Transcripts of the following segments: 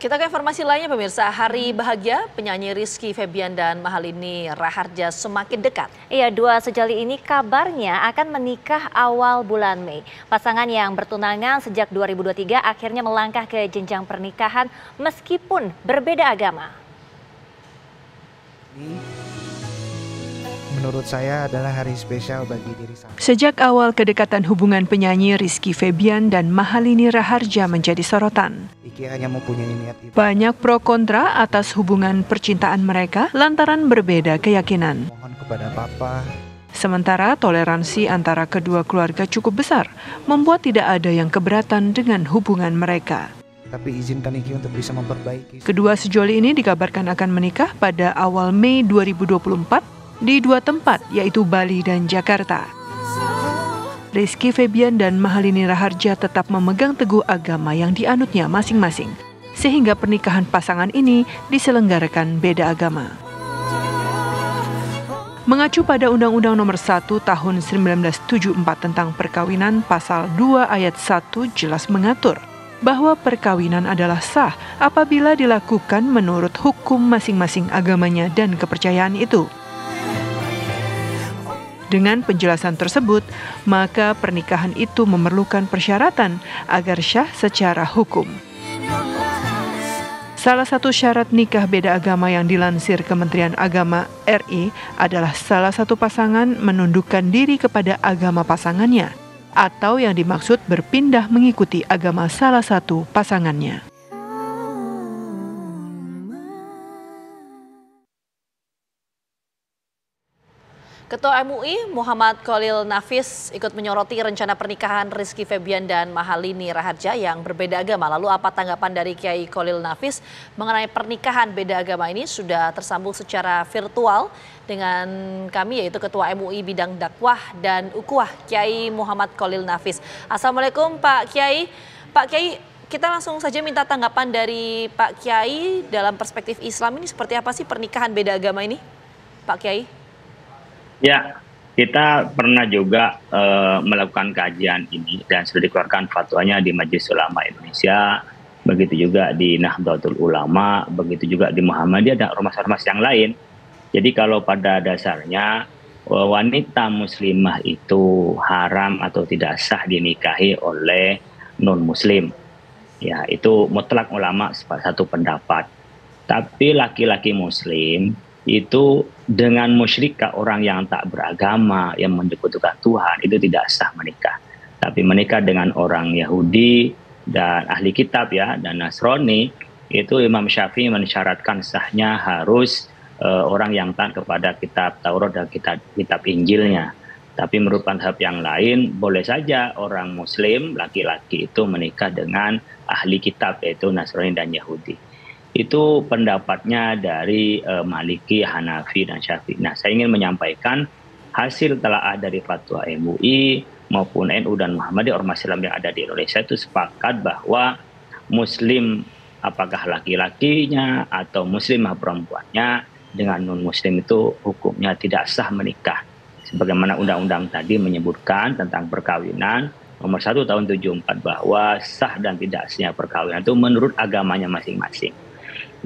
Kita ke informasi lainnya pemirsa, hari bahagia penyanyi Rizky Febian dan Mahalini Raharja semakin dekat. Iya, dua sejoli ini kabarnya akan menikah awal bulan Mei. Pasangan yang bertunangan sejak 2023 akhirnya melangkah ke jenjang pernikahan meskipun berbeda agama. Menurut saya adalah hari spesial bagi diri saya. Sejak awal kedekatan hubungan penyanyi Rizky Febian dan Mahalini Raharja menjadi sorotan. Iki hanya mempunyai niat itu. Banyak pro kontra atas hubungan percintaan mereka lantaran berbeda keyakinan. Mohon kepada Papa. Sementara toleransi antara kedua keluarga cukup besar, membuat tidak ada yang keberatan dengan hubungan mereka. Tapi izinkan Iki untuk bisa memperbaiki. Kedua sejoli ini dikabarkan akan menikah pada awal Mei 2024 di dua tempat, yaitu Bali dan Jakarta. Rizky Febian dan Mahalini Raharja tetap memegang teguh agama yang dianutnya masing-masing, sehingga pernikahan pasangan ini diselenggarakan beda agama. Mengacu pada Undang-Undang Nomor 1 Tahun 1974 tentang perkawinan, Pasal 2 Ayat 1 jelas mengatur bahwa perkawinan adalah sah apabila dilakukan menurut hukum masing-masing agamanya dan kepercayaan itu. Dengan penjelasan tersebut, maka pernikahan itu memerlukan persyaratan agar syah secara hukum. Salah satu syarat nikah beda agama yang dilansir Kementerian Agama RI adalah salah satu pasangan menundukkan diri kepada agama pasangannya, atau yang dimaksud berpindah mengikuti agama salah satu pasangannya. Ketua MUI Muhammad Khalil Nafis ikut menyoroti rencana pernikahan Rizky Febian dan Mahalini Raharja yang berbeda agama. Lalu apa tanggapan dari Kiai Khalil Nafis mengenai pernikahan beda agama ini? Sudah tersambung secara virtual dengan kami, yaitu Ketua MUI Bidang Dakwah dan Ukhuwah Kiai Muhammad Khalil Nafis. Assalamualaikum Pak Kiai. Pak Kiai, kita langsung saja minta tanggapan dari Pak Kiai dalam perspektif Islam ini seperti apa sih pernikahan beda agama ini, Pak Kiai? Ya, kita pernah juga melakukan kajian ini dan sudah dikeluarkan fatwanya di Majelis Ulama Indonesia, begitu juga di Nahdlatul Ulama, begitu juga di Muhammadiyah dan ormas-ormas yang lain. Jadi kalau pada dasarnya wanita muslimah itu haram atau tidak sah dinikahi oleh non-muslim. Ya, itu mutlak ulama satu pendapat. Tapi laki-laki muslim itu dengan musyrikah orang yang tak beragama, yang menyekutukan Tuhan, itu tidak sah menikah. Tapi menikah dengan orang Yahudi dan ahli kitab ya, dan Nasrani, itu Imam Syafi'i mensyaratkan sahnya harus orang yang taat kepada kitab Taurat dan kitab Injilnya. Tapi menurut mazhab yang lain, boleh saja orang Muslim, laki-laki itu menikah dengan ahli kitab, yaitu Nasrani dan Yahudi. Itu pendapatnya dari Maliki, Hanafi, dan Syafi'i. Nah, saya ingin menyampaikan hasil telaah dari fatwa MUI maupun NU dan Muhammadiyah, ormas Islam yang ada di Indonesia itu sepakat bahwa Muslim, apakah laki-lakinya atau Muslimah perempuannya, dengan non-Muslim itu hukumnya tidak sah menikah. Sebagaimana undang-undang tadi menyebutkan tentang perkawinan, Nomor 1 Tahun 74 bahwa sah dan tidak sahnya perkawinan itu menurut agamanya masing-masing.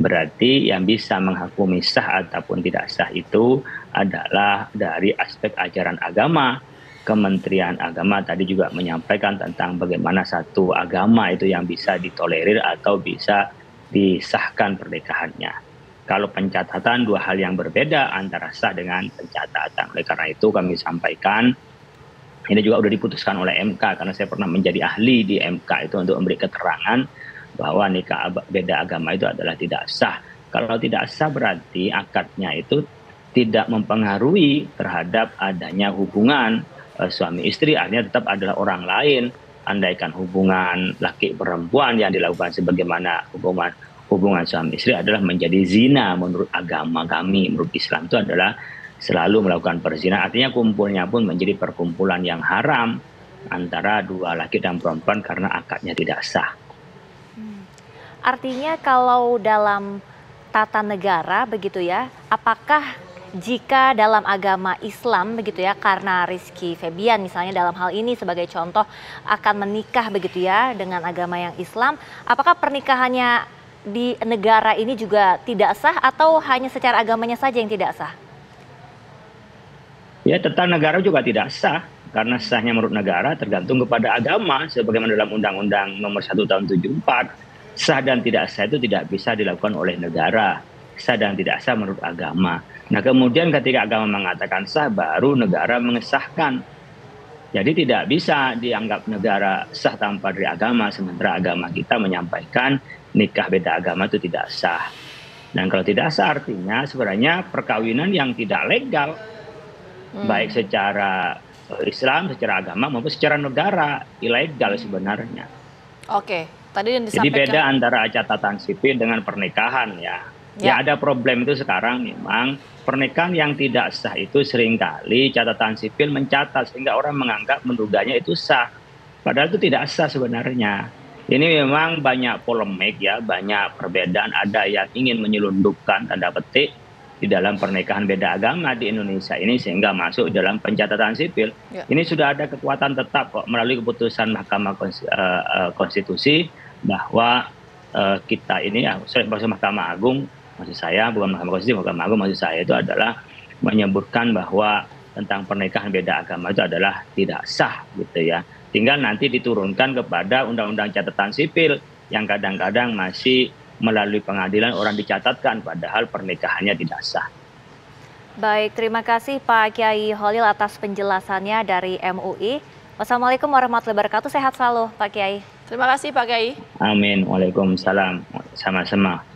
Berarti yang bisa menghukumi sah ataupun tidak sah itu adalah dari aspek ajaran agama. Kementerian Agama tadi juga menyampaikan tentang bagaimana satu agama itu yang bisa ditolerir atau bisa disahkan pernikahannya. Kalau pencatatan dua hal yang berbeda antara sah dengan pencatatan. Oleh karena itu kami sampaikan, ini juga sudah diputuskan oleh MK karena saya pernah menjadi ahli di MK itu untuk memberi keterangan bahwa nikah beda agama itu adalah tidak sah. Kalau tidak sah berarti akadnya itu tidak mempengaruhi terhadap adanya hubungan suami istri, artinya tetap adalah orang lain. Andaikan hubungan laki perempuan yang dilakukan sebagaimana hubungan suami istri adalah menjadi zina menurut agama kami, menurut Islam itu adalah selalu melakukan perzinahan. Artinya kumpulnya pun menjadi perkumpulan yang haram antara dua laki dan perempuan karena akadnya tidak sah. Artinya kalau dalam tata negara begitu ya, apakah jika dalam agama Islam begitu ya, karena Rizky Febian misalnya dalam hal ini sebagai contoh akan menikah begitu ya dengan agama yang Islam, apakah pernikahannya di negara ini juga tidak sah atau hanya secara agamanya saja yang tidak sah? Ya, tentang negara juga tidak sah, karena sahnya menurut negara tergantung kepada agama, sebagaimana dalam Undang-Undang Nomor 1 Tahun 74. Sah dan tidak sah itu tidak bisa dilakukan oleh negara. Sah dan tidak sah menurut agama. Nah, kemudian ketika agama mengatakan sah, baru negara mengesahkan. Jadi tidak bisa dianggap negara sah tanpa dari agama, sementara agama kita menyampaikan nikah beda agama itu tidak sah. Dan kalau tidak sah artinya sebenarnya perkawinan yang tidak legal, baik secara Islam, secara agama maupun secara negara, ilegal sebenarnya. Oke. Tadi yang Jadi disampaikan. beda antara catatan sipil dengan pernikahan ya. Ya ada problem itu sekarang memang pernikahan yang tidak sah itu seringkali catatan sipil mencatat sehingga orang menganggap menduganya itu sah. Padahal itu tidak sah sebenarnya. Ini memang banyak polemik ya, banyak perbedaan. Ada yang ingin menyelundupkan tanda petik di dalam pernikahan beda agama di Indonesia ini sehingga masuk dalam pencatatan sipil. Ya. Ini sudah ada kekuatan tetap kok melalui keputusan Mahkamah Konstitusi bahwa kita ini, maksud Mahkamah Agung, maksud saya bukan Mahkamah Konstitusi, Mahkamah Agung maksud saya itu adalah menyebutkan bahwa tentang pernikahan beda agama itu adalah tidak sah gitu ya. Tinggal nanti diturunkan kepada Undang-Undang Catatan Sipil yang kadang-kadang masih melalui pengadilan orang dicatatkan padahal pernikahannya tidak sah. Baik, terima kasih Pak Kiai Kholil atas penjelasannya dari MUI. Wassalamualaikum warahmatullahi wabarakatuh. Sehat selalu Pak Kiai. Terima kasih Pak Kiai. Amin. Waalaikumsalam. Sama-sama.